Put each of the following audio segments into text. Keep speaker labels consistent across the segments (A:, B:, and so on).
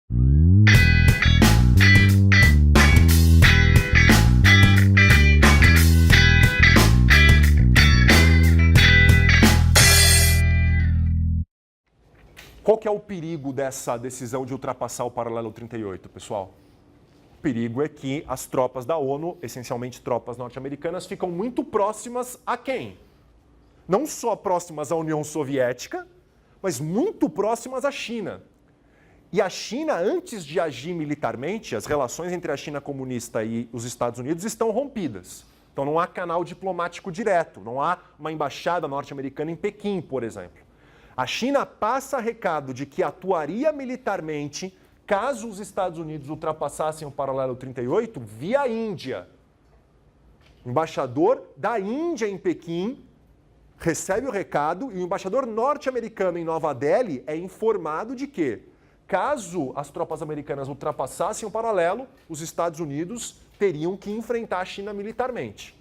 A: Qual que é o perigo dessa decisão de ultrapassar o paralelo 38, pessoal? O perigo é que as tropas da ONU, essencialmente tropas norte-americanas, ficam muito próximas a quem? Não só próximas à União Soviética, mas muito próximas à China. E a China, antes de agir militarmente, as relações entre a China comunista e os Estados Unidos estão rompidas. Então não há canal diplomático direto, não há uma embaixada norte-americana em Pequim, por exemplo. A China passa recado de que atuaria militarmente caso os Estados Unidos ultrapassassem o paralelo 38 via a Índia. O embaixador da Índia em Pequim recebe o recado e o embaixador norte-americano em Nova Delhi é informado de que, caso as tropas americanas ultrapassassem o paralelo, os Estados Unidos teriam que enfrentar a China militarmente.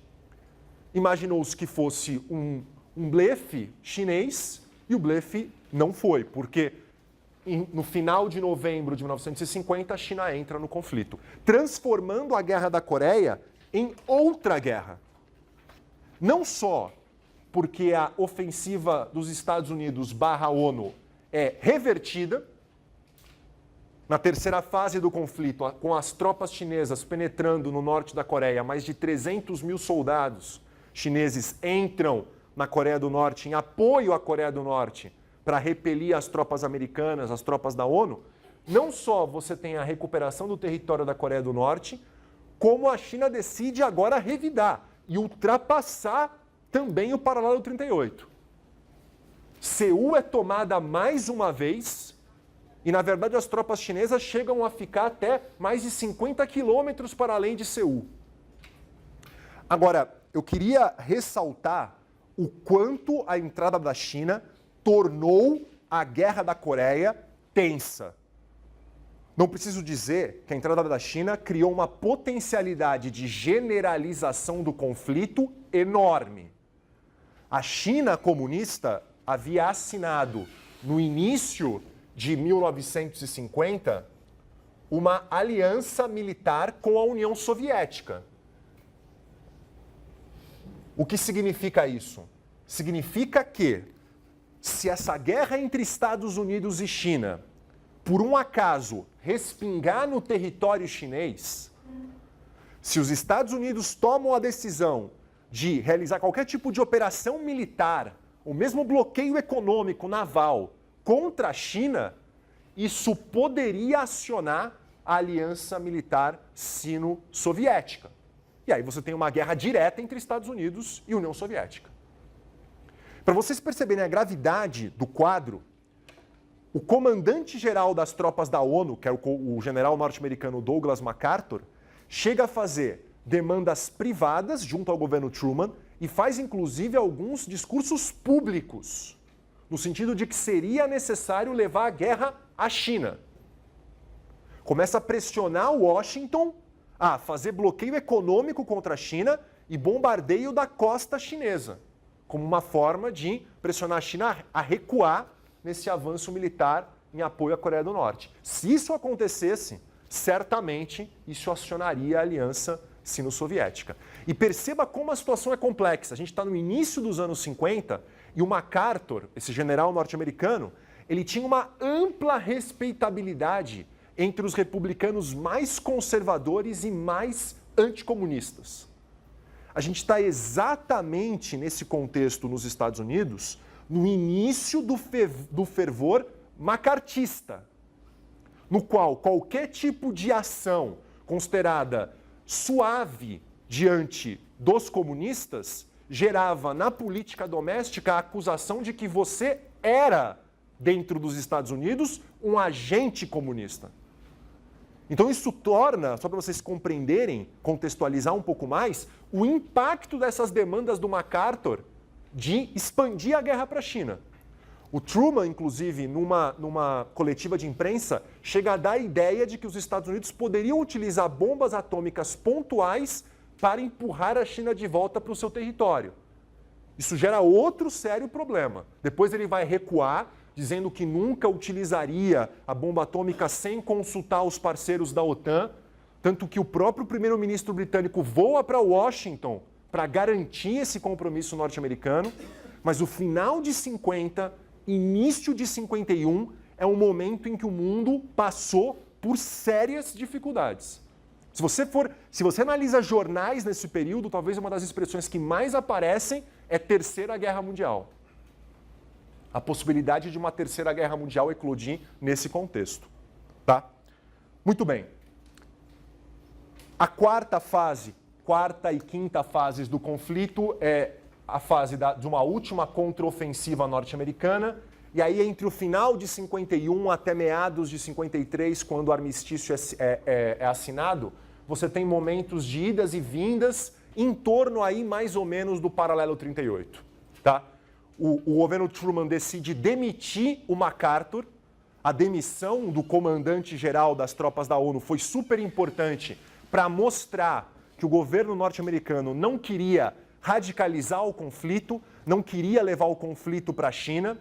A: Imaginou-se que fosse um blefe chinês. E o blefe não foi, porque no final de novembro de 1950, a China entra no conflito, transformando a Guerra da Coreia em outra guerra. Não só porque a ofensiva dos Estados Unidos / ONU é revertida, na terceira fase do conflito, com as tropas chinesas penetrando no norte da Coreia, mais de 300 mil soldados chineses entram na Coreia do Norte, em apoio à Coreia do Norte, para repelir as tropas americanas, as tropas da ONU, não só você tem a recuperação do território da Coreia do Norte, como a China decide agora revidar e ultrapassar também o paralelo 38. Seul é tomada mais uma vez e, na verdade, as tropas chinesas chegam a ficar até mais de 50 quilômetros para além de Seul. Agora, eu queria ressaltar o quanto a entrada da China tornou a Guerra da Coreia tensa. Não preciso dizer que a entrada da China criou uma potencialidade de generalização do conflito enorme. A China comunista havia assinado, no início de 1950, uma aliança militar com a União Soviética. O que significa isso? Significa que, se essa guerra entre Estados Unidos e China, por um acaso, respingar no território chinês, se os Estados Unidos tomam a decisão de realizar qualquer tipo de operação militar, ou mesmo bloqueio econômico naval contra a China, isso poderia acionar a aliança militar sino-soviética. E aí você tem uma guerra direta entre Estados Unidos e União Soviética. Para vocês perceberem a gravidade do quadro, o comandante-geral das tropas da ONU, que é o general norte-americano Douglas MacArthur, chega a fazer demandas privadas junto ao governo Truman e faz, inclusive, alguns discursos públicos, no sentido de que seria necessário levar a guerra à China. Começa a pressionar Washington a fazer bloqueio econômico contra a China e bombardeio da costa chinesa, como uma forma de pressionar a China a recuar nesse avanço militar em apoio à Coreia do Norte. Se isso acontecesse, certamente isso acionaria a aliança sino-soviética. E perceba como a situação é complexa. A gente está no início dos anos 50 e o MacArthur, esse general norte-americano, ele tinha uma ampla respeitabilidade entre os republicanos mais conservadores e mais anticomunistas. A gente está exatamente nesse contexto nos Estados Unidos, no início do fervor macartista, no qual qualquer tipo de ação considerada suave diante dos comunistas gerava na política doméstica a acusação de que você era, dentro dos Estados Unidos, um agente comunista. Então isso torna, só para vocês compreenderem, contextualizar um pouco mais, o impacto dessas demandas do MacArthur de expandir a guerra para a China. O Truman, inclusive, numa coletiva de imprensa, chega a dar a ideia de que os Estados Unidos poderiam utilizar bombas atômicas pontuais para empurrar a China de volta para o seu território. Isso gera outro sério problema. Depois ele vai recuar, dizendo que nunca utilizaria a bomba atômica sem consultar os parceiros da OTAN, tanto que o próprio primeiro-ministro britânico voa para Washington para garantir esse compromisso norte-americano, mas o final de 50, início de 51, é um momento em que o mundo passou por sérias dificuldades. Se você analisa jornais nesse período, talvez uma das expressões que mais aparecem é Terceira Guerra Mundial. A possibilidade de uma Terceira Guerra Mundial eclodir nesse contexto. Tá? Muito bem. A quarta e quinta fases do conflito é a fase de uma última contraofensiva norte-americana, e aí entre o final de 51 até meados de 53, quando o armistício é assinado, você tem momentos de idas e vindas em torno aí mais ou menos do paralelo 38. Tá? O governo Truman decide demitir o MacArthur. A demissão do comandante-geral das tropas da ONU foi super importante para mostrar que o governo norte-americano não queria radicalizar o conflito, não queria levar o conflito para a China.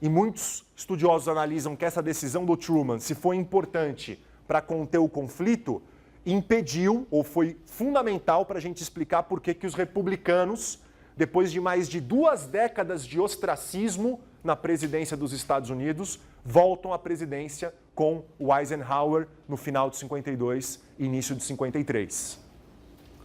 A: E muitos estudiosos analisam que essa decisão do Truman, se foi importante para conter o conflito, impediu, ou foi fundamental para a gente explicar por que os republicanos, depois de mais de 2 décadas de ostracismo na presidência dos Estados Unidos, voltam à presidência com o Eisenhower no final de 52 e início de 53.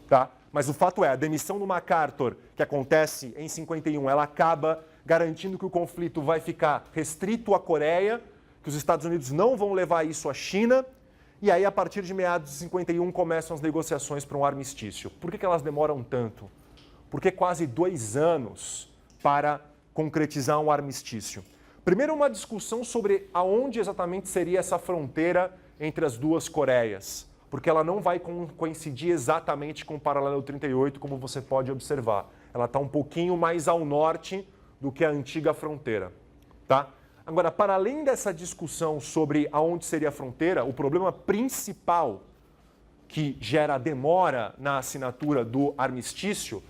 A: Tá? Mas o fato é, a demissão do MacArthur, que acontece em 51, ela acaba garantindo que o conflito vai ficar restrito à Coreia, que os Estados Unidos não vão levar isso à China, e aí, a partir de meados de 51, começam as negociações para um armistício. Por que elas demoram tanto? Porque quase 2 anos para concretizar um armistício. Primeiro, uma discussão sobre aonde exatamente seria essa fronteira entre as duas Coreias, porque ela não vai coincidir exatamente com o paralelo 38, como você pode observar. Ela está um pouquinho mais ao norte do que a antiga fronteira. Tá? Agora, para além dessa discussão sobre aonde seria a fronteira, o problema principal que gera demora na assinatura do armistício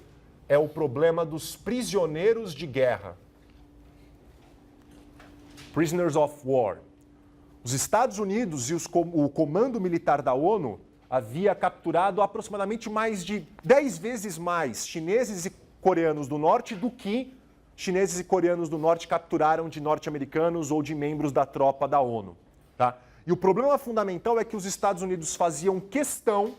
A: é o problema dos prisioneiros de guerra. Prisoners of War. Os Estados Unidos e o comando militar da ONU havia capturado aproximadamente mais de 10 vezes mais chineses e coreanos do norte do que chineses e coreanos do norte capturaram de norte-americanos ou de membros da tropa da ONU. Tá? E o problema fundamental é que os Estados Unidos faziam questão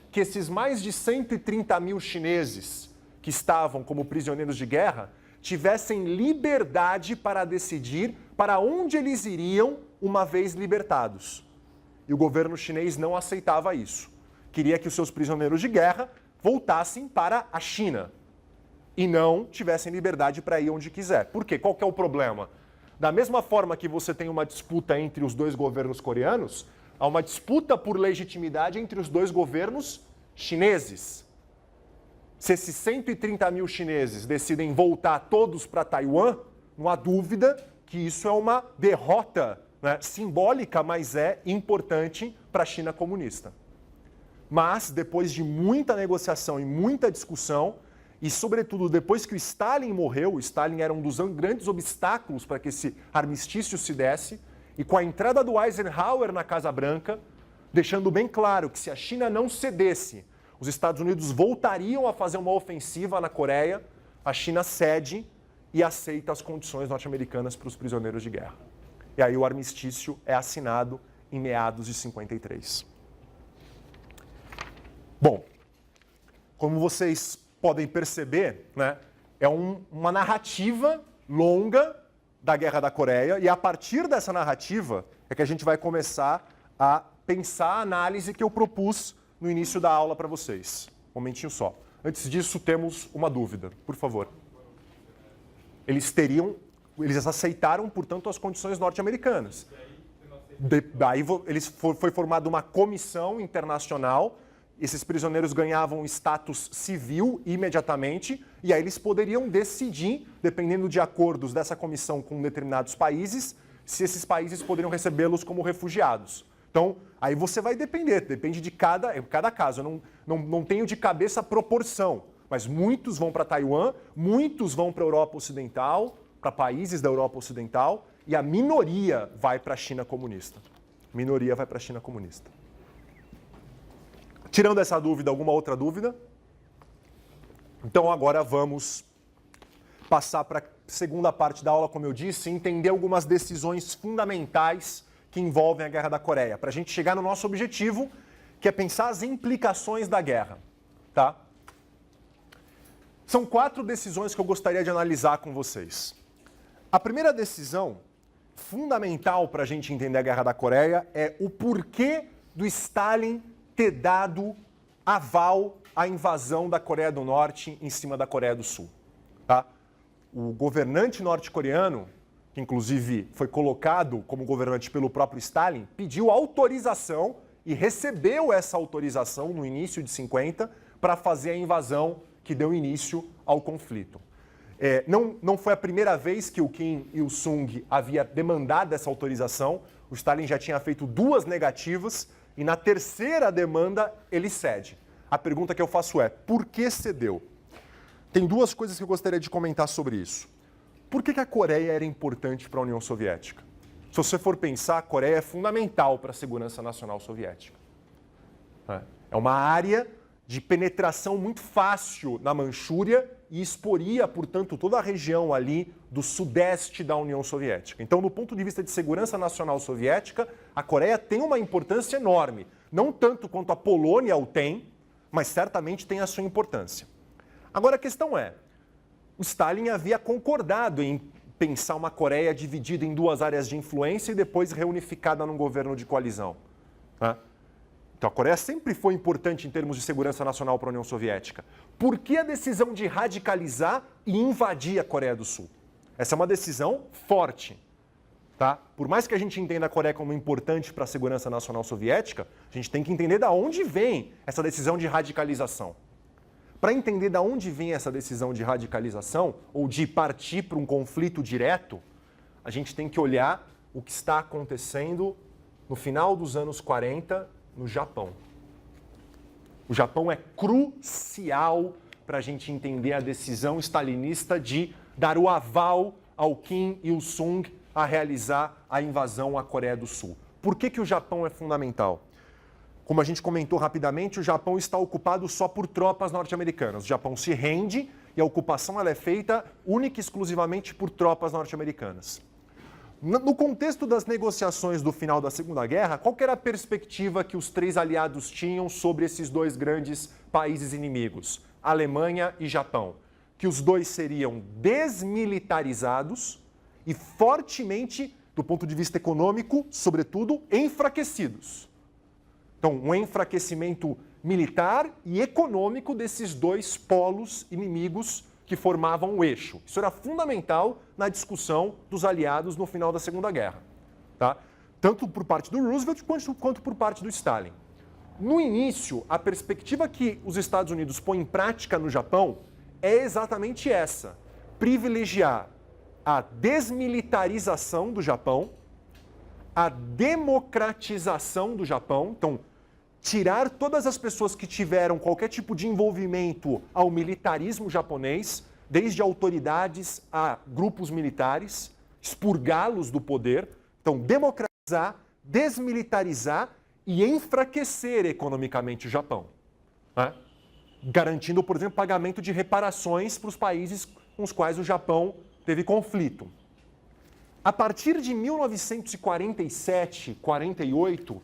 A: que esses mais de 130 mil chineses que estavam como prisioneiros de guerra tivessem liberdade para decidir para onde eles iriam uma vez libertados. E o governo chinês não aceitava isso. Queria que os seus prisioneiros de guerra voltassem para a China e não tivessem liberdade para ir onde quiser. Por quê? Qual que é o problema? Da mesma forma que você tem uma disputa entre os dois governos coreanos, há uma disputa por legitimidade entre os dois governos chineses. Se esses 130 mil chineses decidem voltar todos para Taiwan, não há dúvida que isso é uma derrota, né, simbólica, mas é importante para a China comunista. Mas, depois de muita negociação e muita discussão, e, sobretudo, depois que o Stalin morreu, o Stalin era um dos grandes obstáculos para que esse armistício se desse, e com a entrada do Eisenhower na Casa Branca, deixando bem claro que se a China não cedesse, os Estados Unidos voltariam a fazer uma ofensiva na Coreia, a China cede e aceita as condições norte-americanas para os prisioneiros de guerra. E aí o armistício é assinado em meados de 53. Bom, como vocês podem perceber, né, é uma narrativa longa da Guerra da Coreia, e a partir dessa narrativa é que a gente vai começar a pensar a análise que eu propus no início da aula para vocês. Um momentinho só. Antes disso, temos uma dúvida, por favor. Eles aceitaram, portanto, as condições norte-americanas. Daí foi formada uma comissão internacional. Esses prisioneiros ganhavam status civil imediatamente, e aí eles poderiam decidir, dependendo de acordos dessa comissão com determinados países, se esses países poderiam recebê-los como refugiados. Então, aí você vai depende de cada caso. Eu não tenho de cabeça a proporção, mas muitos vão para Taiwan, muitos vão para a Europa Ocidental, para países da Europa Ocidental, e a minoria vai para a China comunista. Minoria vai para a China comunista. Tirando essa dúvida, alguma outra dúvida? Então agora vamos passar para a segunda parte da aula, como eu disse, e entender algumas decisões fundamentais que envolvem a Guerra da Coreia, para a gente chegar no nosso objetivo, que é pensar as implicações da guerra. Tá? São 4 decisões que eu gostaria de analisar com vocês. A primeira decisão, fundamental para a gente entender a Guerra da Coreia, é o porquê do Stalin ter dado aval à invasão da Coreia do Norte em cima da Coreia do Sul. Tá? O governante norte-coreano, que inclusive foi colocado como governante pelo próprio Stalin, pediu autorização e recebeu essa autorização no início de 50 para fazer a invasão que deu início ao conflito. Não foi a primeira vez que o Kim Il-sung havia demandado essa autorização. O Stalin já tinha feito 2 negativas e na terceira demanda ele cede. A pergunta que eu faço é, por que cedeu? Tem 2 coisas que eu gostaria de comentar sobre isso. Por que a Coreia era importante para a União Soviética? Se você for pensar, a Coreia é fundamental para a segurança nacional soviética. É uma área de penetração muito fácil na Manchúria e exporia, portanto, toda a região ali do sudeste da União Soviética. Então, do ponto de vista de segurança nacional soviética, a Coreia tem uma importância enorme. Não tanto quanto a Polônia o tem, mas certamente tem a sua importância. Agora, a questão é, o Stalin havia concordado em pensar uma Coreia dividida em 2 áreas de influência e depois reunificada num governo de coalizão. Né? Então, a Coreia sempre foi importante em termos de segurança nacional para a União Soviética. Por que a decisão de radicalizar e invadir a Coreia do Sul? Essa é uma decisão forte. Tá? Por mais que a gente entenda a Coreia como importante para a segurança nacional soviética, a gente tem que entender de onde vem essa decisão de radicalização. Para entender de onde vem essa decisão de radicalização ou de partir para um conflito direto, a gente tem que olhar o que está acontecendo no final dos anos 40 no Japão. O Japão é crucial para a gente entender a decisão stalinista de dar o aval ao Kim Il-sung a realizar a invasão à Coreia do Sul. Por que o Japão é fundamental? Como a gente comentou rapidamente, o Japão está ocupado só por tropas norte-americanas. O Japão se rende e a ocupação ela é feita única e exclusivamente por tropas norte-americanas. No contexto das negociações do final da Segunda Guerra, qual que era a perspectiva que os 3 aliados tinham sobre esses 2 grandes países inimigos, Alemanha e Japão? Que os 2 seriam desmilitarizados e fortemente, do ponto de vista econômico, sobretudo, enfraquecidos. Então, um enfraquecimento militar e econômico desses 2 polos inimigos que formavam o eixo. Isso era fundamental na discussão dos aliados no final da Segunda Guerra. Tá? Tanto por parte do Roosevelt quanto por parte do Stalin. No início, a perspectiva que os Estados Unidos põem em prática no Japão é exatamente essa: privilegiar a desmilitarização do Japão, a democratização do Japão, então, tirar todas as pessoas que tiveram qualquer tipo de envolvimento ao militarismo japonês, desde autoridades a grupos militares, expurgá-los do poder, então democratizar, desmilitarizar e enfraquecer economicamente o Japão, né? Garantindo, por exemplo, pagamento de reparações para os países com os quais o Japão teve conflito. A partir de 1947, 48,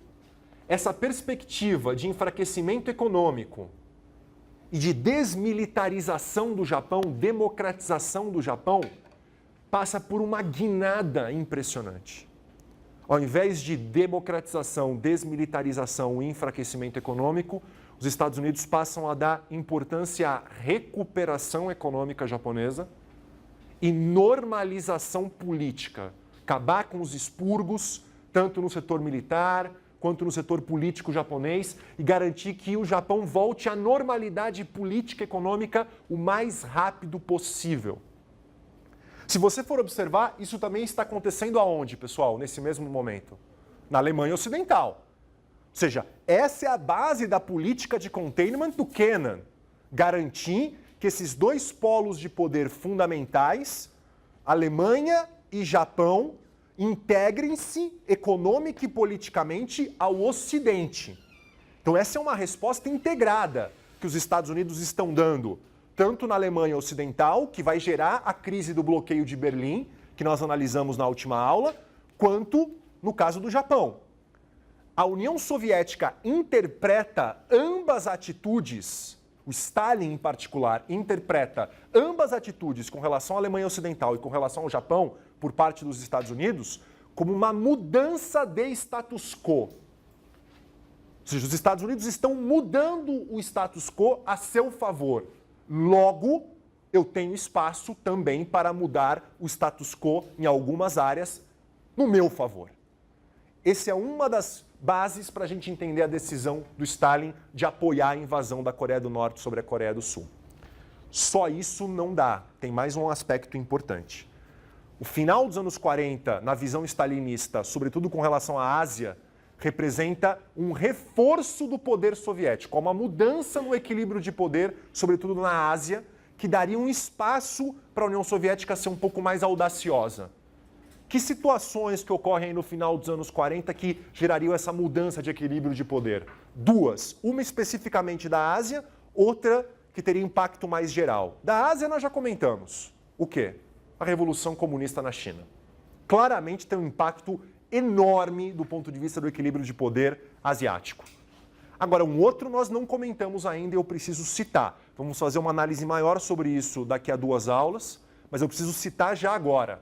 A: essa perspectiva de enfraquecimento econômico e de desmilitarização do Japão, democratização do Japão, passa por uma guinada impressionante. Ao invés de democratização, desmilitarização e enfraquecimento econômico, os Estados Unidos passam a dar importância à recuperação econômica japonesa e normalização política. Acabar com os expurgos, tanto no setor militar quanto no setor político japonês, e garantir que o Japão volte à normalidade política e econômica o mais rápido possível. Se você for observar, isso também está acontecendo aonde, pessoal, nesse mesmo momento? Na Alemanha Ocidental. Ou seja, essa é a base da política de containment do Kennan. Garantir que esses 2 polos de poder fundamentais, Alemanha e Japão, integrem-se econômica e politicamente ao Ocidente. Então essa é uma resposta integrada que os Estados Unidos estão dando, tanto na Alemanha Ocidental, que vai gerar a crise do bloqueio de Berlim, que nós analisamos na última aula, quanto no caso do Japão. A União Soviética interpreta ambas atitudes, o Stalin em particular interpreta ambas atitudes com relação à Alemanha Ocidental e com relação ao Japão, por parte dos Estados Unidos, como uma mudança de status quo. Ou seja, os Estados Unidos estão mudando o status quo a seu favor. Logo, eu tenho espaço também para mudar o status quo em algumas áreas no meu favor. Essa é uma das bases para a gente entender a decisão do Stalin de apoiar a invasão da Coreia do Norte sobre a Coreia do Sul. Só isso não dá, tem mais um aspecto importante. O final dos anos 40, na visão stalinista, sobretudo com relação à Ásia, representa um reforço do poder soviético, uma mudança no equilíbrio de poder, sobretudo na Ásia, que daria um espaço para a União Soviética ser um pouco mais audaciosa. Que situações que ocorrem no final dos anos 40 que gerariam essa mudança de equilíbrio de poder? Duas. Uma especificamente da Ásia, outra que teria impacto mais geral. Da Ásia nós já comentamos. O quê? A Revolução Comunista na China. Claramente tem um impacto enorme do ponto de vista do equilíbrio de poder asiático. Agora, um outro nós não comentamos ainda e eu preciso citar. Vamos fazer uma análise maior sobre isso daqui a 2 aulas, mas eu preciso citar já agora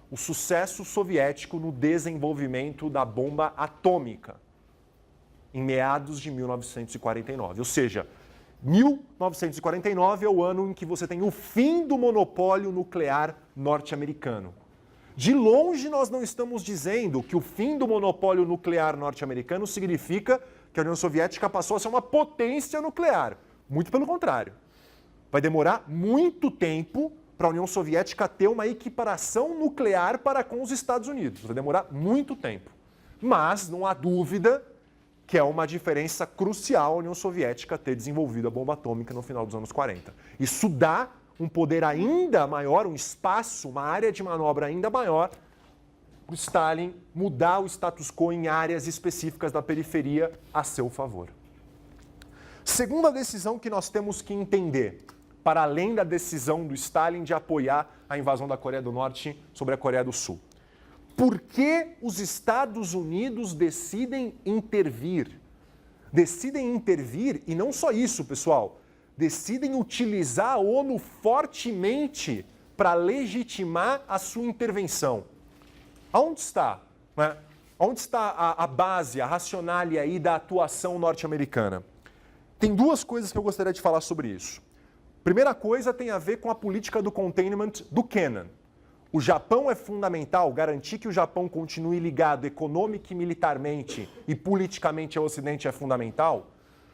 A: o sucesso soviético no desenvolvimento da bomba atômica em meados de 1949. Ou seja, 1949 é o ano em que você tem o fim do monopólio nuclear norte-americano. De longe, nós não estamos dizendo que o fim do monopólio nuclear norte-americano significa que a União Soviética passou a ser uma potência nuclear. Muito pelo contrário. Vai demorar muito tempo para a União Soviética ter uma equiparação nuclear para com os Estados Unidos. Vai demorar muito tempo. Mas não há dúvida que é uma diferença crucial a União Soviética ter desenvolvido a bomba atômica no final dos anos 40. Isso dá um poder ainda maior, um espaço, uma área de manobra ainda maior para o Stalin mudar o status quo em áreas específicas da periferia a seu favor. Segunda decisão que nós temos que entender, para além da decisão do Stalin de apoiar a invasão da Coreia do Norte sobre a Coreia do Sul. Por que os Estados Unidos decidem intervir? Decidem intervir, e não só isso, pessoal, decidem utilizar a ONU fortemente para legitimar a sua intervenção. Aonde está? Né? Onde está a base, a racionale aí da atuação norte-americana? Tem 2 coisas que eu gostaria de falar sobre isso. Primeira coisa tem a ver com a política do containment do Kennan. O Japão é fundamental, garantir que o Japão continue ligado econômica e militarmente e politicamente ao Ocidente é fundamental.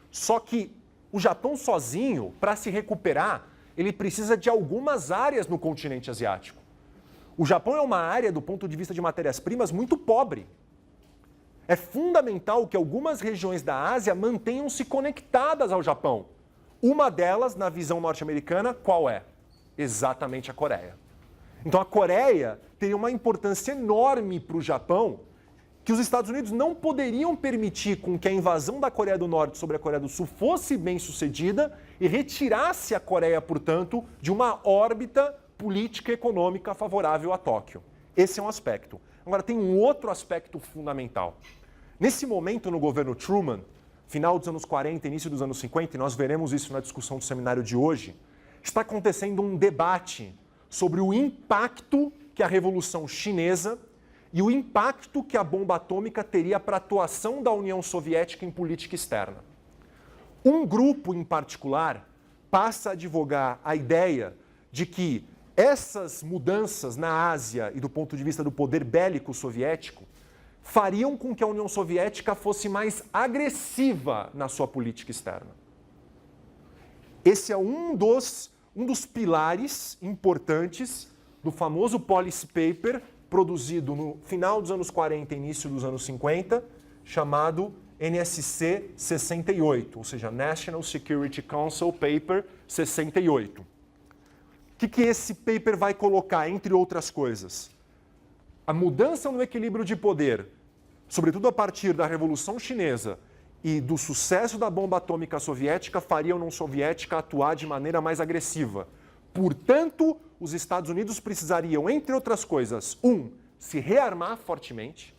A: Só que o Japão sozinho, para se recuperar, ele precisa de algumas áreas no continente asiático. O Japão é uma área, do ponto de vista de matérias-primas, muito pobre. É fundamental que algumas regiões da Ásia mantenham-se conectadas ao Japão. Uma delas, na visão norte-americana, qual é? Exatamente a Coreia. Então a Coreia teria uma importância enorme para o Japão, que os Estados Unidos não poderiam permitir com que a invasão da Coreia do Norte sobre a Coreia do Sul fosse bem sucedida e retirasse a Coreia, portanto, de uma órbita política e econômica favorável a Tóquio. Esse é um aspecto. Agora, tem um outro aspecto fundamental. Nesse momento, no governo Truman, final dos anos 40, início dos anos 50, e nós veremos isso na discussão do seminário de hoje, está acontecendo um debate sobre o impacto que a Revolução Chinesa e o impacto que a bomba atômica teria para a atuação da União Soviética em política externa. Um grupo em particular passa a advogar a ideia de que essas mudanças na Ásia e do ponto de vista do poder bélico soviético fariam com que a União Soviética fosse mais agressiva na sua política externa. Esse é um dos pilares importantes do famoso policy paper produzido no final dos anos 40 e início dos anos 50, chamado NSC 68, ou seja, National Security Council Paper 68. O que esse paper vai colocar, entre outras coisas? a mudança no equilíbrio de poder, sobretudo a partir da Revolução Chinesa e do sucesso da bomba atômica soviética, faria a União Soviética atuar de maneira mais agressiva. Portanto, os Estados Unidos precisariam, entre outras coisas, se rearmar fortemente,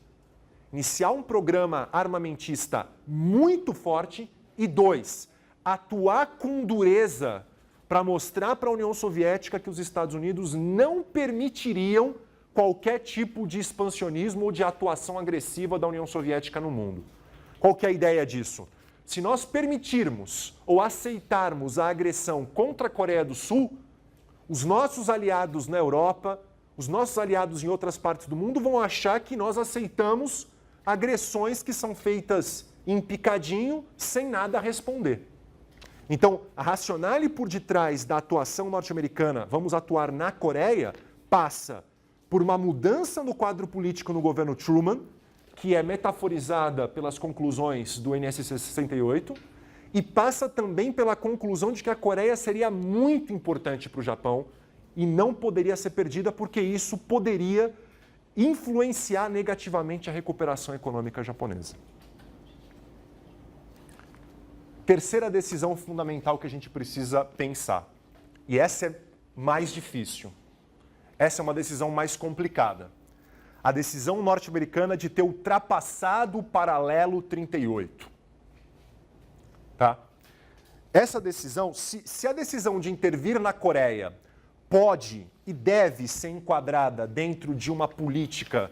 A: iniciar um programa armamentista muito forte e 2, atuar com dureza para mostrar para a União Soviética que os Estados Unidos não permitiriam qualquer tipo de expansionismo ou de atuação agressiva da União Soviética no mundo. Qual que é a ideia disso? Se nós permitirmos ou aceitarmos a agressão contra a Coreia do Sul, os nossos aliados na Europa, os nossos aliados em outras partes do mundo vão achar que nós aceitamos agressões que são feitas em picadinho, sem nada a responder. Então, a racionale por detrás da atuação norte-americana, vamos atuar na Coreia, passa por uma mudança no quadro político no governo Truman, que é metaforizada pelas conclusões do NSC 68, e passa também pela conclusão de que a Coreia seria muito importante para o Japão e não poderia ser perdida, porque isso poderia influenciar negativamente a recuperação econômica japonesa. Terceira decisão fundamental que a gente precisa pensar, e essa é mais difícil, essa é uma decisão mais complicada. A decisão norte-americana de ter ultrapassado o paralelo 38. Tá? Essa decisão, se a decisão de intervir na Coreia pode e deve ser enquadrada dentro de uma política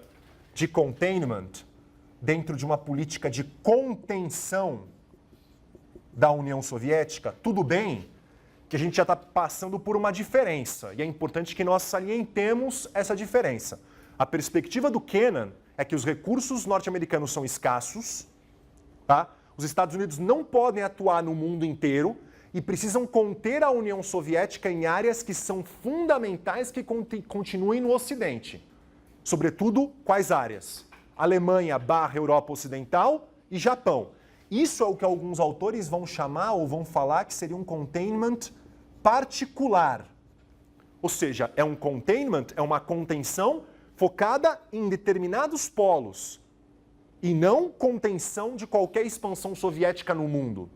A: de containment, dentro de uma política de contenção da União Soviética, tudo bem que a gente já está passando por uma diferença, e é importante que nós salientemos essa diferença. A perspectiva do Kennan é que os recursos norte-americanos são escassos, tá? Os Estados Unidos não podem atuar no mundo inteiro e precisam conter a União Soviética em áreas que são fundamentais que continuem no Ocidente. Sobretudo, quais áreas? Alemanha / Europa Ocidental e Japão. Isso é o que alguns autores vão chamar ou vão falar que seria um containment particular. Ou seja, é um containment, é uma contenção focada em determinados polos e não contenção de qualquer expansão soviética no mundo.